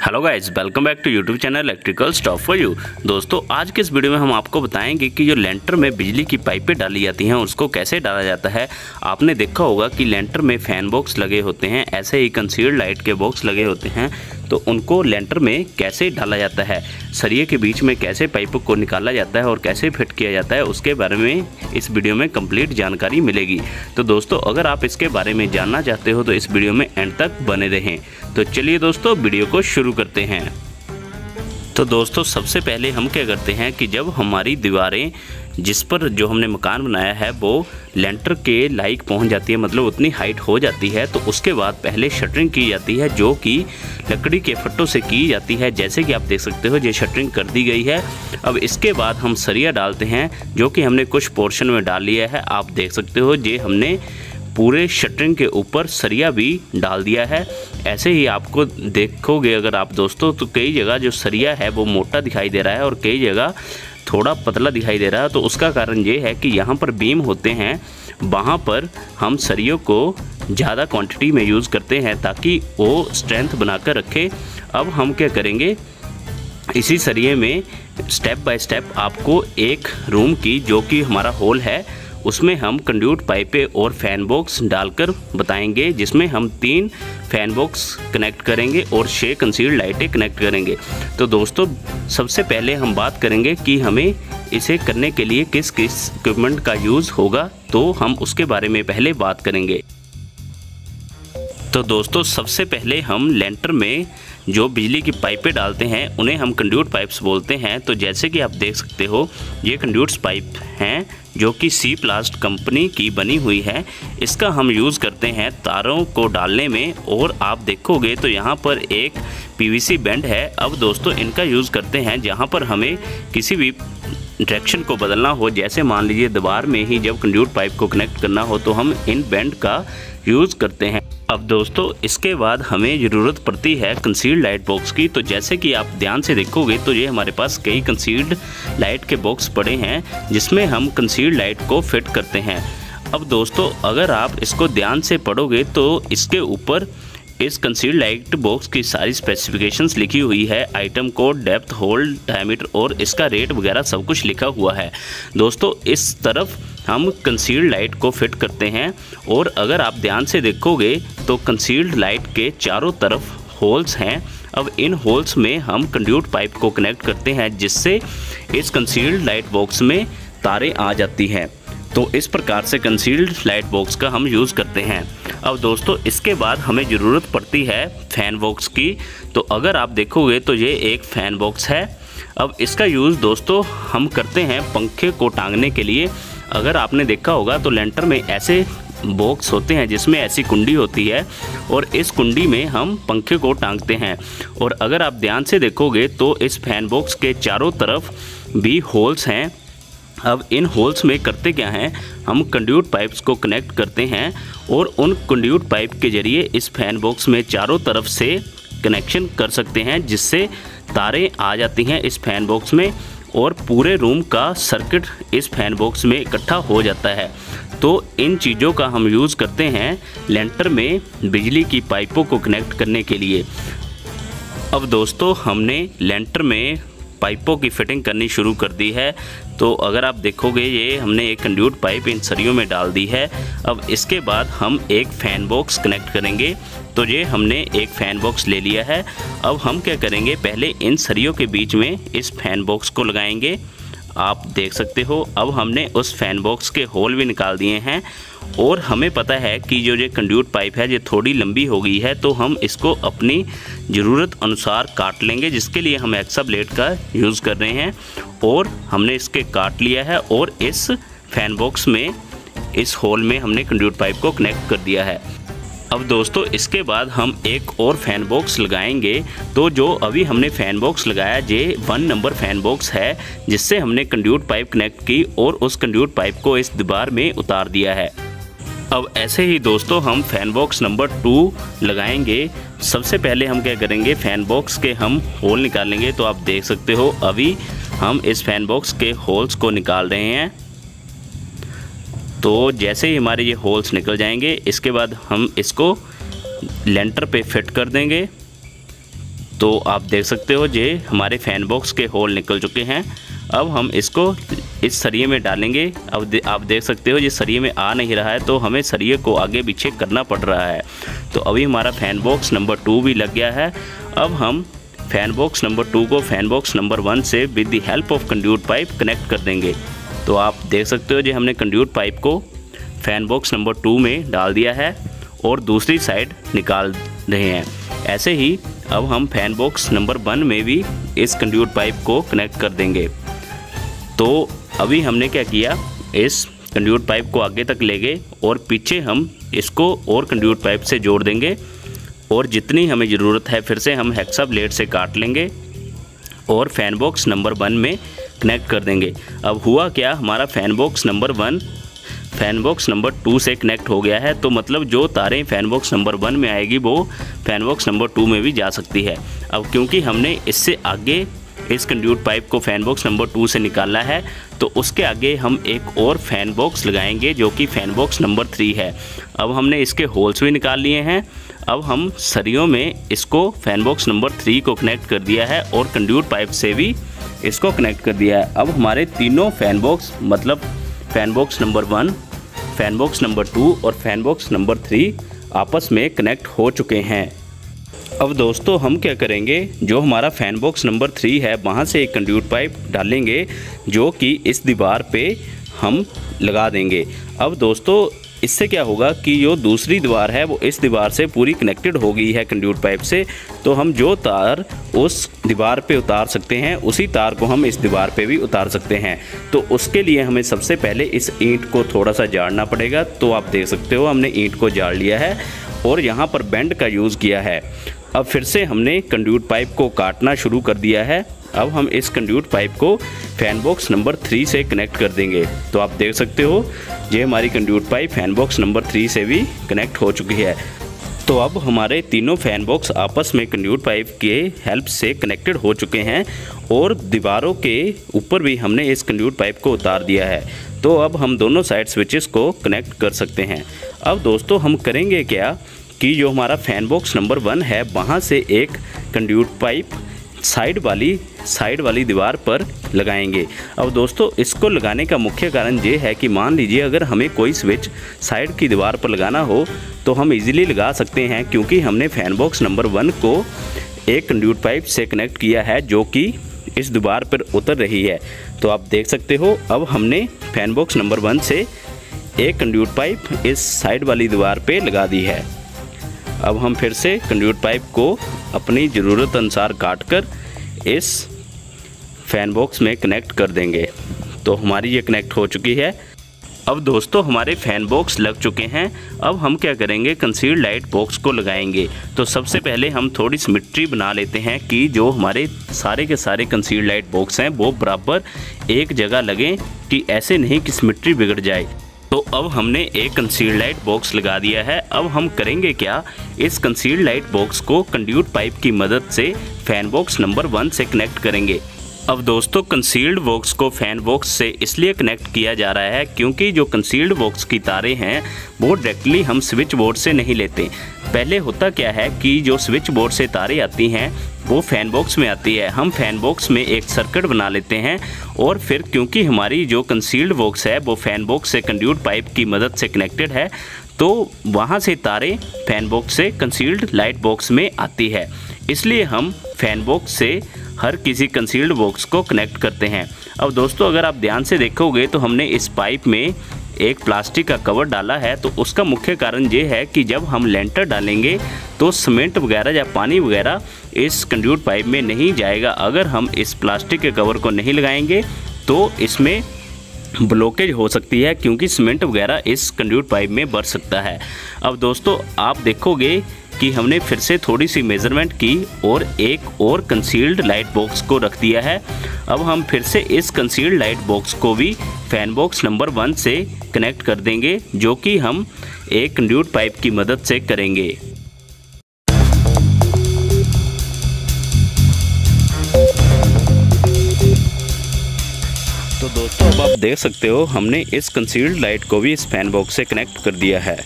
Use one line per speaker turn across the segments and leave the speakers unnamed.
Hello guys, welcome back to YouTube channel electrical stuff for you. दोस्तों, आज के इस वीडियो में हम आपको बताएंगे कि जो लेंटर में बिजली की पाइपें डाली जाती हैं उसको कैसे डाला जाता है। आपने देखा होगा कि लेंटर में फैन बॉक्स लगे होते हैं, ऐसे ही कंसील्ड लाइट के बॉक्स लगे होते हैं, तो उनको लेंटर में कैसे डाला जाता है, सरिये के बीच में कैसे पाइपों को निकाला जाता है और कैसे फिट किया जाता है, उसके बारे में इस वीडियो में कंप्लीट जानकारी मिलेगी। तो दोस्तों, अगर आप इसके बारे में जानना चाहते हो तो इस वीडियो में एंड तक बने रहें। तो चलिए दोस्तों, वीडियो को शुरू करते हैं। तो दोस्तों, सबसे पहले हम क्या करते हैं कि जब हमारी दीवारें जिस पर जो हमने मकान बनाया है वो लेंटर के लायक पहुंच जाती है, मतलब उतनी हाइट हो जाती है, तो उसके बाद पहले शटरिंग की जाती है जो कि लकड़ी के फट्टों से की जाती है। जैसे कि आप देख सकते हो ये शटरिंग कर दी गई है। अब इसके बाद हम सरिया डालते हैं, जो कि हमने कुछ पोर्शन में डाल लिया है। आप देख सकते हो ये हमने पूरे शटरिंग के ऊपर सरिया भी डाल दिया है। ऐसे ही आपको देखोगे अगर आप दोस्तों, तो कई जगह जो सरिया है वो मोटा दिखाई दे रहा है और कई जगह थोड़ा पतला दिखाई दे रहा है। तो उसका कारण ये है कि यहाँ पर बीम होते हैं, वहाँ पर हम सरियों को ज़्यादा क्वांटिटी में यूज़ करते हैं ताकि वो स्ट्रेंथ बनाकर रखे। अब हम क्या करेंगे, इसी सरिये में स्टेप बाय स्टेप आपको एक रूम की जो कि हमारा हॉल है उसमें हम कंड्यूट पाइपें और फैन बॉक्स डालकर बताएंगे, जिसमें हम 3 फैन बॉक्स कनेक्ट करेंगे और 6 कंसील्ड लाइटें कनेक्ट करेंगे। तो दोस्तों, सबसे पहले हम बात करेंगे कि हमें इसे करने के लिए किस किस इक्विपमेंट का यूज़ होगा, तो हम उसके बारे में पहले बात करेंगे। तो दोस्तों, सबसे पहले हम लेंटर में जो बिजली की पाइपें डालते हैं उन्हें हम कंड्यूट पाइप्स बोलते हैं। तो जैसे कि आप देख सकते हो ये कंड्यूट्स पाइप हैं जो कि सी प्लास्ट कंपनी की बनी हुई है। इसका हम यूज़ करते हैं तारों को डालने में, और आप देखोगे तो यहाँ पर एक पीवीसी बैंड है। अब दोस्तों, इनका यूज़ करते हैं जहाँ पर हमें किसी भी डायरेक्शन को बदलना हो, जैसे मान लीजिए दीवार में ही जब कंड्यूट पाइप को कनेक्ट करना हो तो हम इन बैंड का यूज़ करते हैं। अब दोस्तों, इसके बाद हमें ज़रूरत पड़ती है कंसील्ड लाइट बॉक्स की। तो जैसे कि आप ध्यान से देखोगे तो ये हमारे पास कई कंसील्ड लाइट के बॉक्स पड़े हैं जिसमें हम कंसील्ड लाइट को फिट करते हैं। अब दोस्तों, अगर आप इसको ध्यान से पढ़ोगे तो इसके ऊपर इस कंसील्ड लाइट बॉक्स की सारी स्पेसिफिकेशंस लिखी हुई है, item code, depth, hole, diameter और इसका रेट वगैरह सब कुछ लिखा हुआ है। दोस्तों, इस तरफ हम कंसील्ड लाइट को फिट करते हैं, और अगर आप ध्यान से देखोगे तो कंसील्ड लाइट के चारों तरफ होल्स हैं। अब इन होल्स में हम कंड्यूट पाइप को कनेक्ट करते हैं, जिससे इस कंसील्ड लाइट बॉक्स में तारें आ जाती हैं। तो इस प्रकार से कंसील्ड लाइट बॉक्स का हम यूज़ करते हैं। अब दोस्तों, इसके बाद हमें ज़रूरत पड़ती है फैन बॉक्स की। तो अगर आप देखोगे तो ये एक फ़ैन बॉक्स है। अब इसका यूज़ दोस्तों हम करते हैं पंखे को टांगने के लिए। अगर आपने देखा होगा तो लेंटर में ऐसे बॉक्स होते हैं जिसमें ऐसी कुंडी होती है, और इस कुंडी में हम पंखे को टांगते हैं। और अगर आप ध्यान से देखोगे तो इस फैन बॉक्स के चारों तरफ भी होल्स हैं। अब इन होल्स में करते क्या हैं, हम कंड्यूट पाइप्स को कनेक्ट करते हैं और उन कंड्यूट पाइप के ज़रिए इस फैन बॉक्स में चारों तरफ से कनेक्शन कर सकते हैं, जिससे तारें आ जाती हैं इस फैन बॉक्स में और पूरे रूम का सर्किट इस फैन बॉक्स में इकट्ठा हो जाता है। तो इन चीज़ों का हम यूज़ करते हैं लेंटर में बिजली की पाइपों को कनेक्ट करने के लिए। अब दोस्तों, हमने लेंटर में पाइपों की फिटिंग करनी शुरू कर दी है। तो अगर आप देखोगे ये हमने एक कंड्यूट पाइप इन सरियों में डाल दी है। अब इसके बाद हम एक फ़ैन बॉक्स कनेक्ट करेंगे। तो ये हमने एक फ़ैन बॉक्स ले लिया है। अब हम क्या करेंगे, पहले इन सरियों के बीच में इस फ़ैन बॉक्स को लगाएंगे। आप देख सकते हो अब हमने उस फ़ैन बॉक्स के होल भी निकाल दिए हैं, और हमें पता है कि जो ये कंड्यूट पाइप है ये थोड़ी लंबी हो गई है, तो हम इसको अपनी ज़रूरत अनुसार काट लेंगे, जिसके लिए हम एक्सा ब्लेड का यूज़ कर रहे हैं। और हमने इसके काट लिया है और इस फ़ैन बॉक्स में इस होल में हमने कंड्यूट पाइप को कनेक्ट कर दिया है। अब दोस्तों, इसके बाद हम एक और फैन बॉक्स लगाएंगे। तो जो अभी हमने फ़ैन बॉक्स लगाया ये 1 नंबर फ़ैन बॉक्स है, जिससे हमने कंड्यूट पाइप कनेक्ट की और उस कंड्यूट पाइप को इस दीवार में उतार दिया है। अब ऐसे ही दोस्तों हम फ़ैन बॉक्स नंबर 2 लगाएंगे। सबसे पहले हम क्या करेंगे, फ़ैन बॉक्स के हम होल निकालेंगे। तो आप देख सकते हो अभी हम इस फ़ैन बॉक्स के होल्स को निकाल रहे हैं। तो जैसे ही हमारे ये होल्स निकल जाएंगे, इसके बाद हम इसको लेंटर पे फिट कर देंगे। तो आप देख सकते हो ये हमारे फैन बॉक्स के होल निकल चुके हैं। अब हम इसको इस सरिये में डालेंगे। अब आप देख सकते हो ये सरिये में आ नहीं रहा है, तो हमें सरिये को आगे पीछे करना पड़ रहा है। तो अभी हमारा फैन बॉक्स नंबर 2 भी लग गया है। अब हम फैन बॉक्स नंबर 2 को फैन बॉक्स नंबर 1 से with the help of conduit pipe connect कर देंगे। तो आप देख सकते हो ये हमने कंड्यूट पाइप को फैन बॉक्स नंबर 2 में डाल दिया है और दूसरी साइड निकाल रहे हैं। ऐसे ही अब हम फैन बॉक्स नंबर 1 में भी इस कंड्यूट पाइप को कनेक्ट कर देंगे। तो अभी हमने क्या किया, इस कंड्यूट पाइप को आगे तक ले गए और पीछे हम इसको और कंड्यूट पाइप से जोड़ देंगे और जितनी हमें ज़रूरत है फिर से हम हेक्सा ब्लेड से काट लेंगे और फैन बॉक्स नंबर 1 में कनेक्ट कर देंगे। अब हुआ क्या, हमारा fan box number 1 fan box number 2 से कनेक्ट हो गया है। तो मतलब जो तारें फैन बॉक्स नंबर 1 में आएगी वो फैन बॉक्स नंबर 2 में भी जा सकती है। अब क्योंकि हमने इससे आगे इस कंड्यूट पाइप को फैन बॉक्स नंबर 2 से निकालना है, तो उसके आगे हम एक और फैन बॉक्स लगाएंगे जो कि फैन बॉक्स नंबर 3 है। अब हमने इसके होल्स भी निकाल लिए हैं। अब हम सरियों में इसको फैन बॉक्स नंबर 3 को कनेक्ट कर दिया है और कंड्यूट पाइप से भी इसको कनेक्ट कर दिया है। अब हमारे तीनों फैन बॉक्स मतलब fan box number 1, fan box number 2 और फैन बॉक्स नंबर 3 आपस में कनेक्ट हो चुके हैं। अब दोस्तों हम क्या करेंगे, जो हमारा फैन बॉक्स नंबर 3 है वहाँ से एक कंड्यूट पाइप डालेंगे जो कि इस दीवार पे हम लगा देंगे। अब दोस्तों इससे क्या होगा कि जो दूसरी दीवार है वो इस दीवार से पूरी कनेक्टेड हो गई है कंड्यूट पाइप से। तो हम जो तार उस दीवार पे उतार सकते हैं उसी तार को हम इस दीवार पे भी उतार सकते हैं। तो उसके लिए हमें सबसे पहले इस ईंट को थोड़ा सा जाड़ना पड़ेगा। तो आप देख सकते हो हमने ईंट को जाड़ लिया है और यहाँ पर बेंड का यूज़ किया है। अब फिर से हमने कंड्यूट पाइप को काटना शुरू कर दिया है। अब हम इस कंड्यूट पाइप को फैन बॉक्स नंबर 3 से कनेक्ट कर देंगे। तो आप देख सकते हो ये हमारी conduit pipe fan box number 3 से भी कनेक्ट हो चुकी है। तो अब हमारे तीनों फैन बॉक्स आपस में कंड्यूट पाइप के हेल्प से कनेक्टेड हो चुके हैं और दीवारों के ऊपर भी हमने इस कंड्यूट पाइप को उतार दिया है। तो अब हम दोनों साइड स्विचेस को कनेक्ट कर सकते हैं। अब दोस्तों हम करेंगे क्या कि जो हमारा फैन बॉक्स नंबर 1 है वहाँ से एक कंड्यूट पाइप साइड वाली दीवार पर लगाएंगे। अब दोस्तों इसको लगाने का मुख्य कारण ये है कि मान लीजिए अगर हमें कोई स्विच साइड की दीवार पर लगाना हो तो हम इजीली लगा सकते हैं, क्योंकि हमने फैन बॉक्स नंबर 1 को एक कंड्यूट पाइप से कनेक्ट किया है जो कि इस दीवार पर उतर रही है। तो आप देख सकते हो अब हमने फैन बॉक्स नंबर 1 से एक कंड्यूट पाइप इस साइड वाली दीवार पर लगा दी है। अब हम फिर से कंड्यूट पाइप को अपनी ज़रूरत अनुसार काट कर इस फैन बॉक्स में कनेक्ट कर देंगे। तो हमारी ये कनेक्ट हो चुकी है। अब दोस्तों हमारे फैन बॉक्स लग चुके हैं। अब हम क्या करेंगे, कंसील्ड लाइट बॉक्स को लगाएंगे। तो सबसे पहले हम थोड़ी सिमेट्री बना लेते हैं कि जो हमारे सारे के सारे कंसील्ड लाइट बॉक्स हैं वो बराबर एक जगह लगें, कि ऐसे नहीं कि सिमेट्री बिगड़ जाए। तो अब हमने एक कंसील्ड लाइट बॉक्स लगा दिया है। अब हम करेंगे क्या, इस कंसील्ड लाइट बॉक्स को कंड्यूट पाइप की मदद से फैन बॉक्स नंबर 1 से कनेक्ट करेंगे। अब दोस्तों कंसील्ड बॉक्स को फैन बॉक्स से इसलिए कनेक्ट किया जा रहा है क्योंकि जो कंसील्ड बॉक्स की तारें हैं वो डायरेक्टली हम स्विच बोर्ड से नहीं लेते। पहले होता क्या है कि जो स्विच बोर्ड से तारें आती हैं वो फैन बॉक्स में आती है। हम फैन बॉक्स में एक सर्किट बना लेते हैं और फिर क्योंकि हमारी जो कंसील्ड बॉक्स है वो फैन बॉक्स से कंड्यूट पाइप की मदद से कनेक्टेड है, तो वहाँ से तारें फैन बॉक्स से कंसील्ड लाइट बॉक्स में आती है। इसलिए हम फैन बॉक्स से हर किसी कंसील्ड बॉक्स को कनेक्ट करते हैं। अब दोस्तों अगर आप ध्यान से देखोगे तो हमने इस पाइप में एक प्लास्टिक का कवर डाला है। तो उसका मुख्य कारण ये है कि जब हम लेंटर डालेंगे तो सीमेंट वगैरह या पानी वगैरह इस कंड्यूट पाइप में नहीं जाएगा। अगर हम इस प्लास्टिक के कवर को नहीं लगाएंगे तो इसमें ब्लॉकेज हो सकती है, क्योंकि सीमेंट वगैरह इस कंड्यूट पाइप में भर सकता है। अब दोस्तों आप देखोगे कि हमने फिर से थोड़ी सी मेज़रमेंट की और एक और कंसील्ड लाइट बॉक्स को रख दिया है। अब हम फिर से इस कंसील्ड लाइट बॉक्स को भी फैन बॉक्स नंबर 1 से कनेक्ट कर देंगे, जो कि हम एक कंड्यूट पाइप की मदद से करेंगे। तो दोस्तों अब आप देख सकते हो हमने इस कंसील्ड लाइट को भी इस फैन बॉक्स से कनेक्ट कर दिया है।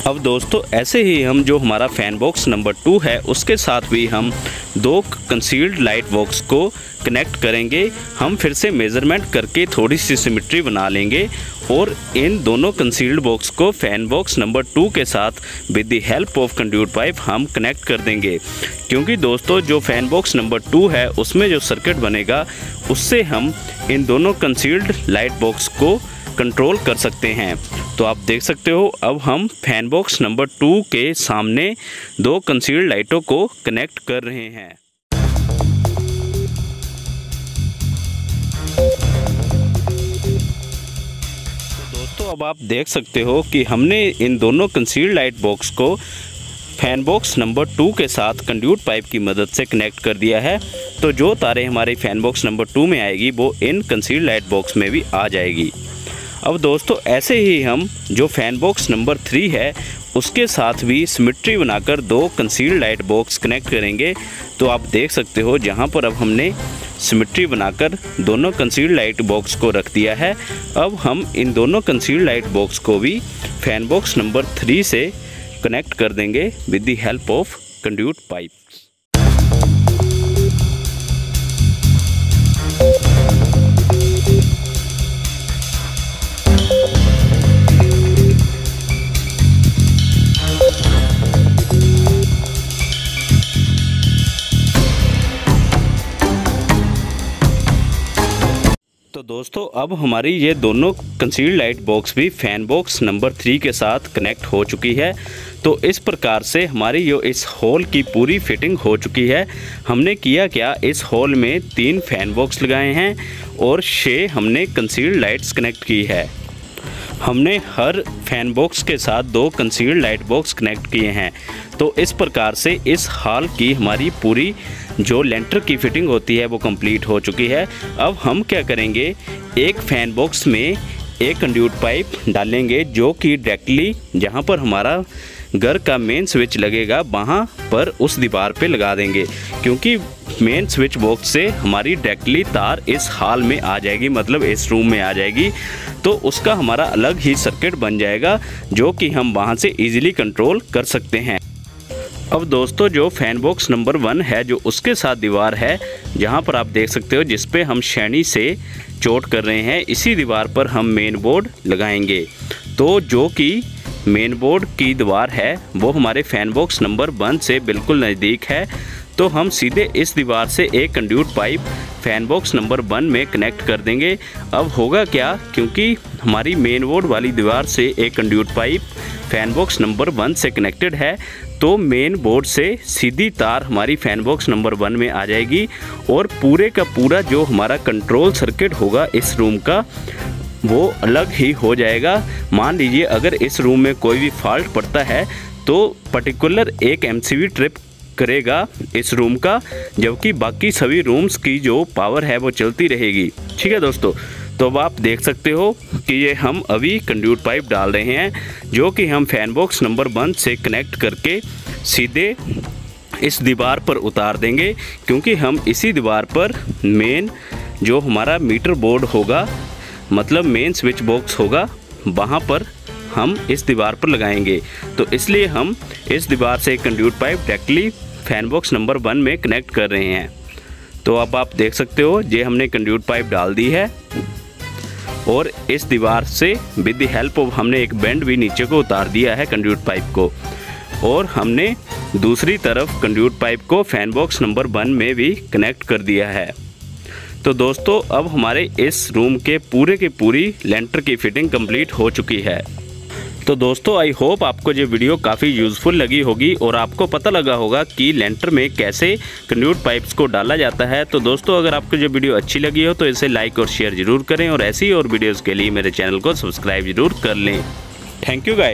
अब दोस्तों ऐसे ही हम जो हमारा फैन बॉक्स नंबर 2 है उसके साथ भी हम दो कंसील्ड लाइट बॉक्स को कनेक्ट करेंगे। हम फिर से मेज़रमेंट करके थोड़ी सी सिमेट्री बना लेंगे और इन दोनों कंसील्ड बॉक्स को फैन बॉक्स नंबर 2 के साथ with the help of conduit pipe हम कनेक्ट कर देंगे। क्योंकि दोस्तों जो फैन बॉक्स नंबर 2 है उसमें जो सर्किट बनेगा उससे हम इन दोनों कंसील्ड लाइट बॉक्स को कंट्रोल कर सकते हैं। तो आप देख सकते हो अब हम फैन बॉक्स नंबर 2 के सामने दो कंसील्ड लाइटों को कनेक्ट कर रहे हैं। तो दोस्तों अब आप देख सकते हो कि हमने इन दोनों कंसील्ड लाइट बॉक्स को फैन बॉक्स नंबर 2 के साथ कंड्यूट पाइप की मदद से कनेक्ट कर दिया है। तो जो तारे हमारी फैन बॉक्स नंबर 2 में आएगी वो इन कंसील्ड लाइट बॉक्स में भी आ जाएगी। अब दोस्तों ऐसे ही हम जो फैन बॉक्स नंबर 3 है उसके साथ भी सिमेट्री बनाकर दो कंसील्ड लाइट बॉक्स कनेक्ट करेंगे। तो आप देख सकते हो जहां पर अब हमने सिमेट्री बनाकर दोनों कंसील्ड लाइट बॉक्स को रख दिया है। अब हम इन दोनों कंसील्ड लाइट बॉक्स को भी फैन बॉक्स नंबर 3 से कनेक्ट कर देंगे with the help of conduit pipe. तो दोस्तों अब हमारी ये दोनों कंसील्ड लाइट बॉक्स भी फैन बॉक्स नंबर 3 के साथ कनेक्ट हो चुकी है। तो इस प्रकार से हमारी जो इस हॉल की पूरी फिटिंग हो चुकी है। हमने किया क्या, इस हॉल में 3 फैन बॉक्स लगाए हैं और 6 हमने कंसील्ड लाइट्स कनेक्ट की है। हमने हर फैन बॉक्स के साथ 2 कंसील्ड लाइट बॉक्स कनेक्ट किए हैं। तो इस प्रकार से इस हॉल की हमारी पूरी जो लेंटर की फिटिंग होती है वो कंप्लीट हो चुकी है। अब हम क्या करेंगे, एक फैन बॉक्स में एक कंड्यूट पाइप डालेंगे जो कि डायरेक्टली जहाँ पर हमारा घर का मेन स्विच लगेगा वहाँ पर उस दीवार पे लगा देंगे। क्योंकि मेन स्विच बॉक्स से हमारी डायरेक्टली तार इस हॉल में आ जाएगी, मतलब इस रूम में आ जाएगी। तो उसका हमारा अलग ही सर्किट बन जाएगा जो कि हम वहाँ से इजीली कंट्रोल कर सकते हैं। अब दोस्तों जो फैन बॉक्स नंबर 1 है जो उसके साथ दीवार है जहाँ पर आप देख सकते हो जिस पे हम छेनी से चोट कर रहे हैं, इसी दीवार पर हम मेन बोर्ड लगाएंगे। तो जो कि मेन बोर्ड की दीवार है वो हमारे फैन बॉक्स नंबर 1 से बिल्कुल नज़दीक है। तो हम सीधे इस दीवार से एक conduit pipe fan box number 1 में कनेक्ट कर देंगे। अब होगा क्या, क्योंकि हमारी मेन बोर्ड वाली दीवार से एक conduit pipe fan box number 1 से कनेक्टेड है, तो मेन बोर्ड से सीधी तार हमारी फैन बॉक्स नंबर 1 में आ जाएगी और पूरे का पूरा जो हमारा कंट्रोल सर्किट होगा इस रूम का वो अलग ही हो जाएगा। मान लीजिए अगर इस रूम में कोई भी फॉल्ट पड़ता है तो पर्टिकुलर एक एमसीबी ट्रिप करेगा इस रूम का, जबकि बाकी सभी रूम्स की जो पावर है वो चलती रहेगी। ठीक है दोस्तों, तो अब आप देख सकते हो कि ये हम अभी कंड्यूट पाइप डाल रहे हैं जो कि हम फैन बॉक्स नंबर 1 से कनेक्ट करके सीधे इस दीवार पर उतार देंगे। क्योंकि हम इसी दीवार पर मेन जो हमारा मीटर बोर्ड होगा, मतलब मेन स्विच बॉक्स होगा, वहाँ पर हम इस दीवार पर लगाएंगे। तो इसलिए हम इस दीवार से conduit pipe directly fan box number 1 में कनेक्ट कर रहे हैं। तो अब आप देख सकते हो ये हमने कंड्यूट पाइप डाल दी है और इस दीवार से विद द हेल्प ऑफ हमने एक बेंड भी नीचे को उतार दिया है कंड्यूट पाइप को, और हमने दूसरी तरफ कंड्यूट पाइप को फैन बॉक्स नंबर 1 में भी कनेक्ट कर दिया है। तो दोस्तों अब हमारे इस रूम के पूरे की पूरी लेंटर की फिटिंग कंप्लीट हो चुकी है। तो दोस्तों आई होप आपको ये वीडियो काफ़ी यूज़फुल लगी होगी और आपको पता लगा होगा कि लेंटर में कैसे कंड्यूट पाइप्स को डाला जाता है। तो दोस्तों अगर आपको ये वीडियो अच्छी लगी हो तो इसे लाइक और शेयर ज़रूर करें और ऐसी और वीडियोज़ के लिए मेरे चैनल को सब्सक्राइब ज़रूर कर लें। Thank you guys.